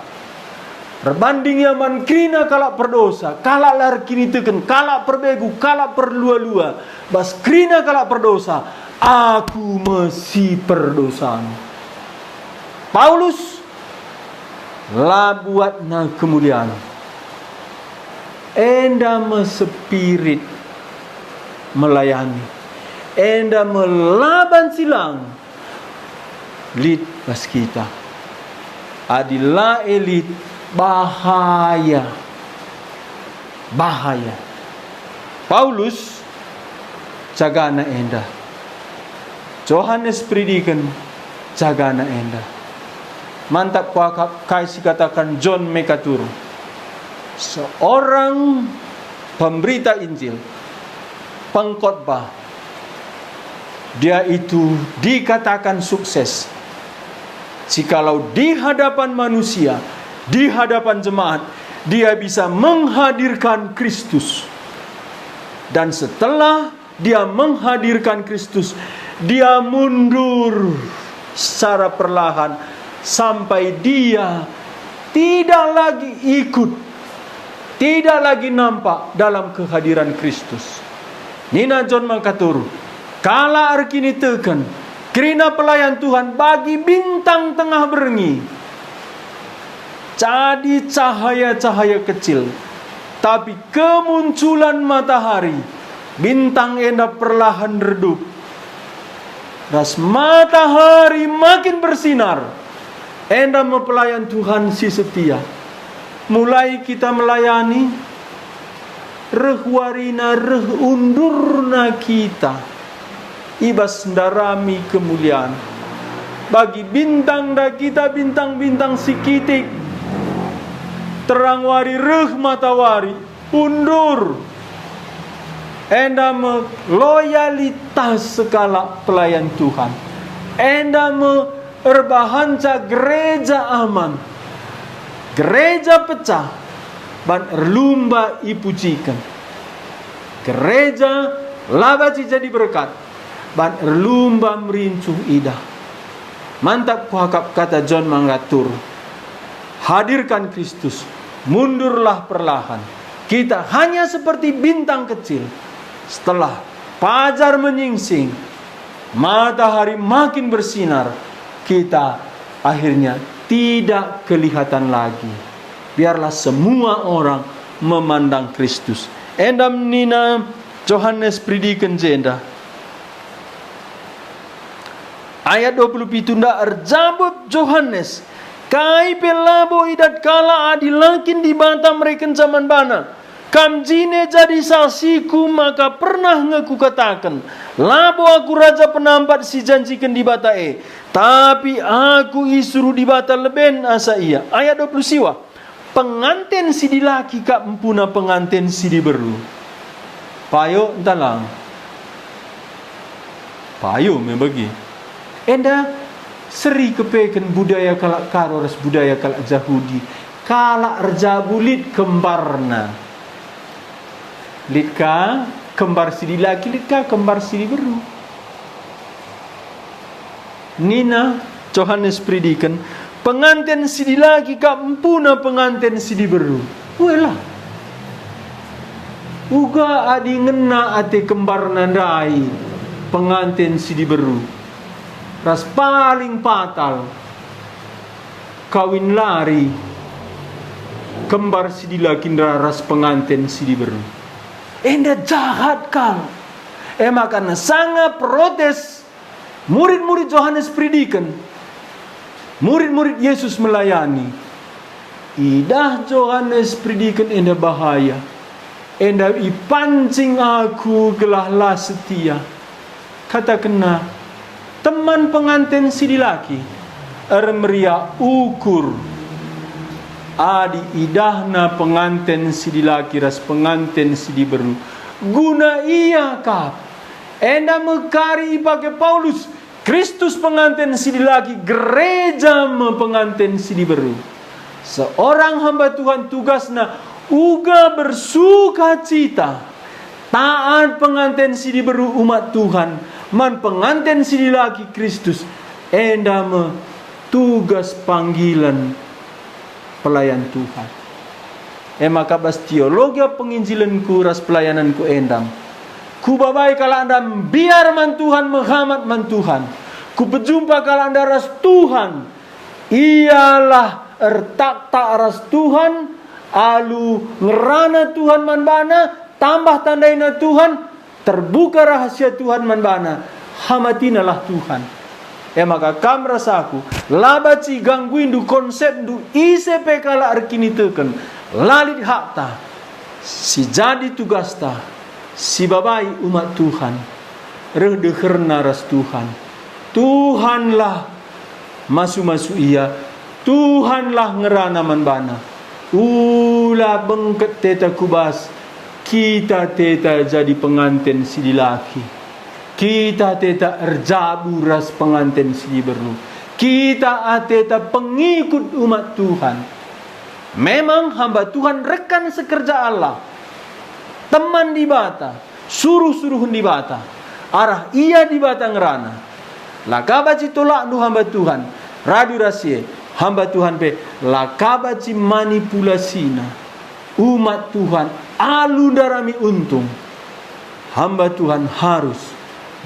Berbanding yaman krina kalak perdosa, kalak lar kini teken, kalak perbegu, kalak perlua-lua. Bas krina kalak perdosa, aku mesi perdosaan. Paulus lah buat na kemuliaan. Enda mespirit melayani. Enda melaban silang. Lid bas kita. Adilah elit bahaya. Paulus jagana enda. Johannes predikan jagana enda. Mantap kasih katakan John MacArthur, seorang pemberita Injil, pengkhotbah. Dia itu dikatakan sukses jikalau di hadapan manusia, di hadapan jemaat, dia bisa menghadirkan Kristus. Dan setelah dia menghadirkan Kristus, dia mundur secara perlahan sampai dia tidak lagi ikut, tidak lagi nampak dalam kehadiran Kristus. Nina John MacArthur, kala arkini teken, kerina pelayan Tuhan bagi bintang tengah berengi, jadi cahaya-cahaya kecil, tapi kemunculan matahari, bintang enda perlahan redup. Ras matahari makin bersinar, enda mempelayan Tuhan si setia. Mulai kita melayani, rehwarina rehundurna kita, ibas ndarami kemuliaan. Bagi bintang da kita bintang-bintang sikitik, terang wari reh matawari undur. Enda me loyalitas sekala pelayan Tuhan. Enda me erbahanca gereja aman, gereja pecah, ban erlumba ipujikan. Gereja labaci jadi berkat, ban erlumba merincuh idah. Mantap kuhakap kata John MacArthur. Hadirkan Kristus, mundurlah perlahan. Kita hanya seperti bintang kecil. Setelah fajar menyingsing, matahari makin bersinar, kita akhirnya tidak kelihatan lagi. Biarlah semua orang memandang Kristus. Endam nina Johannes predikan jenda. Ayat 27 nda erjabut Johannes, kai pelabo idat kala adilakin di banta mereka zaman bana. Kam jine jadi saksiku, maka pernah ngaku katakan, labo aku raja penampat si janjikan di bata tapi aku isuru di bata leben asa iya. Ayat 20 siwa, pengantin si dilaki kak empuna pengantin si diberu. Payo entalang, payo membagi. Enda seri kepeken budaya kalak karoras budaya kalak Yahudi, kalak erjabulit kembarna. Litka kembar si dilaki, litka kembar si diberu. Nina Johannes predikan, pengantin si dilaki kak empuna pengantin si diberu. Welah, uga adi ngena ate kembar nandai pengantin si diberu. Ras paling fatal kawin lari kembar si dilaki ras pengantin si diberu. Enda jahat kal. Makanya sangat protes murid-murid Johannes predikan, murid-murid Yesus melayani. Idah Johannes predikan enda bahaya. Enda ipancing aku gelahlah setia. Kata kena teman pengantin si dilaki ermeria ukur adi idahna pengantin si dilaki ras pengantin si diberu. Guna iya kap enda mekari pakai Paulus, Kristus pengantin si dilaki, gereja pengantin si diberu. Seorang hamba Tuhan tugasna uga bersuka cita taat pengantin si diberu umat Tuhan, man pengantin si dilaki Kristus enda me tugas panggilan pelayan Tuhan. Maka bas teologi penginjilanku ras pelayananku endang. Ku babai kalau anda biar man Tuhan menghamat man Tuhan. Ku berjumpa kalau anda ras Tuhan. Ialah tak ras Tuhan. Alu ngerana Tuhan man bana. Tambah tandaina Tuhan. Terbuka rahasia Tuhan man bana. Hamatinalah Tuhan. Maka kam rasaku labaci gangguin du konsep du ICP kala arkini teken lalit hakta si jadi tugas ta si babai umat Tuhan reh deherna ras Tuhan. Tuhanlah masu iya, Tuhanlah ngerana man bana. Ulah bengket teta kubas kita teta jadi pengantin si dilaki. Kita teta erjabu ras pengantin si beru. Kita ateta pengikut umat Tuhan. Memang hamba Tuhan rekan sekerja Allah. Teman di bata, suruh di bata. Arah ia di bata ngerana. Lakabaci tolak du hamba Tuhan. Radu rasie hamba Tuhan pe lakabaci manipulasinya. Umat Tuhan alu darami untung. Hamba Tuhan harus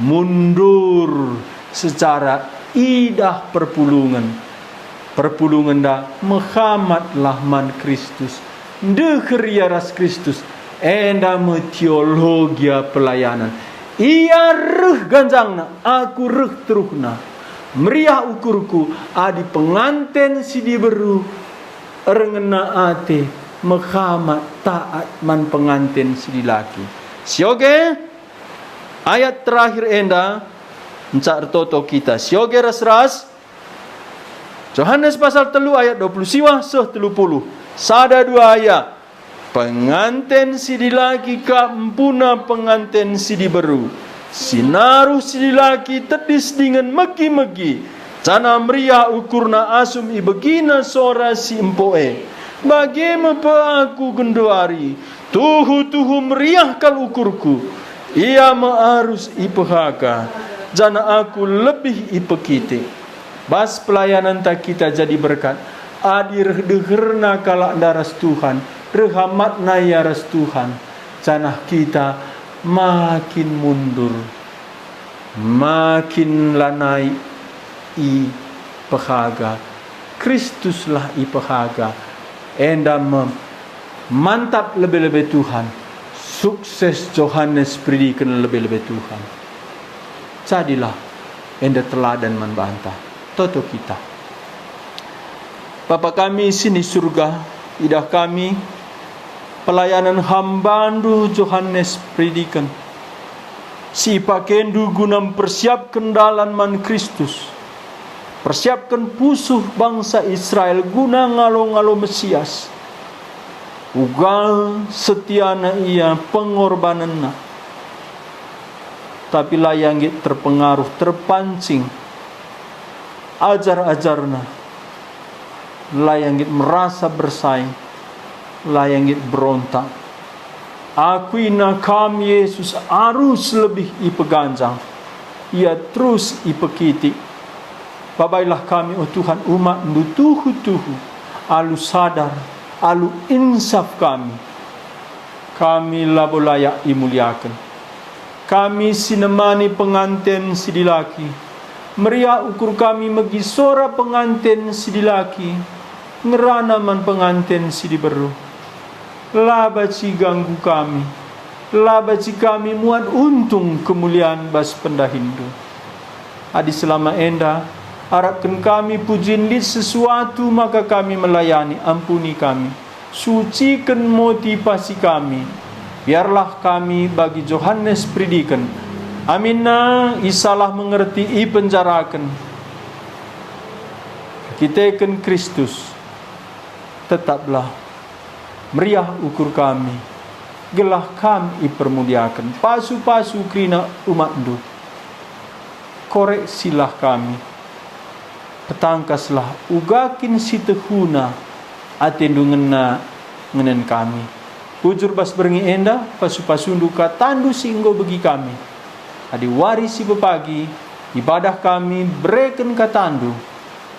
mundur secara idah perpulungan dah Muhammadlah man Kristus dekeria ras Kristus enda me teologia pelayanan ia reh ganjangna aku reh teruhna meriah ukurku adi penganten si diberu erengena ate Muhammad taat man penganten si dilaki sioge. Ayat terakhir enda encak toto kita sioge ras Yohanes pasal 3 ayat 20 siwah seh 30 sada dua ayat penganten si dilaki ka empuna penganten si diberu sinaruh si dilaki tedis dengan megi-megi cana meriah ukurna asum ibegina sora si empoe bagaimana pa aku gendoari tuhu meriah kal ukurku. Ia ma'arus ipehaka jana aku lebih ipekite. Bas pelayanan tak kita jadi berkat. Adir deherna kala daras Tuhan. Rehamatna ya ras Tuhan. Jana kita makin mundur. Makin lanai ipehaga. Kristuslah ipehaga. Enda mantap lebih-lebih Tuhan. Sukses Yohanes predikan lebih-lebih Tuhan. Jadilah enda teladan membantah. Toto kita. Bapa kami sini surga, idah kami pelayanan hambandu Yohanes predikan. Si pakendu guna persiapkan dalan man Kristus. Persiapkan pusuh bangsa Israel guna ngalo-ngalo Mesias. Ugal setiana ia pengorbananna. Tapi layanggit terpengaruh, terpancing ajar-ajarna. Layanggit merasa bersaing, layanggit berontak. Akuina kami Yesus arus lebih ipeganjang. Ia terus ipekiti. Babailah kami oh Tuhan umat ndutuhu-tuhu alu sadar alu insaf kami labo layak imuliakan. Kami sinemani pengantin sidilaki meriah ukur kami megi sora pengantin sidilaki ngerana man pengantin sidiberu labaci ganggu kami labaci kami muat untung kemuliaan bas pendahindu adi selama enda harapkan kami pujin di sesuatu maka kami melayani. Ampuni kami, sucikan motivasi kami. Biarlah kami bagi Yohanes predikan. Aminna isalah mengerti i penjarakan. Kita kan Kristus. Tetaplah meriah ukur kami. Gelah kami permuliakan. Pasu-pasu krina umat du. Koreksilah kami. Petangkaslah ugakin sitehuna atendu ngenen kami. Ujur bas berengi enda pasu-pasundu ka tandu singgo bagi kami. Adi warisi bepagi ibadah kami bereken ka tandu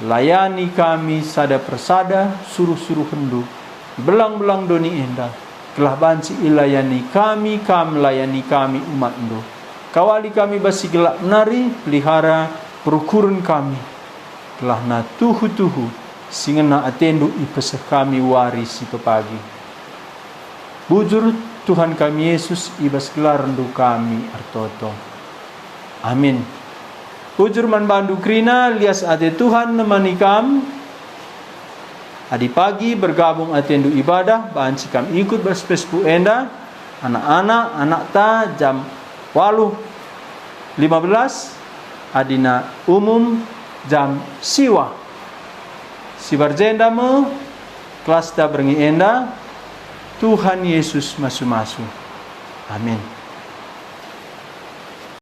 layani kami sada persada suruh-suruh hendu belang-belang doni enda telah banci ilayani kami melayani kami umat endo. Kawali kami basi gelap nari pelihara perukuran kami telah na tuhu-tuhu singena atendu ipeseh kami warisi pepagi. Bujur Tuhan kami Yesus ibas gelar rendu kami artoto. Amin. Bujur man bandu krina lias ate Tuhan nemani kam. Adi pagi bergabung atendu ibadah banci kam ikut berspespu enda anak-anak anak ta jam 8:15 adina umum jam siwa sibar jenda me kelas ta berngi enda Tuhan Yesus masu-masu. Amin.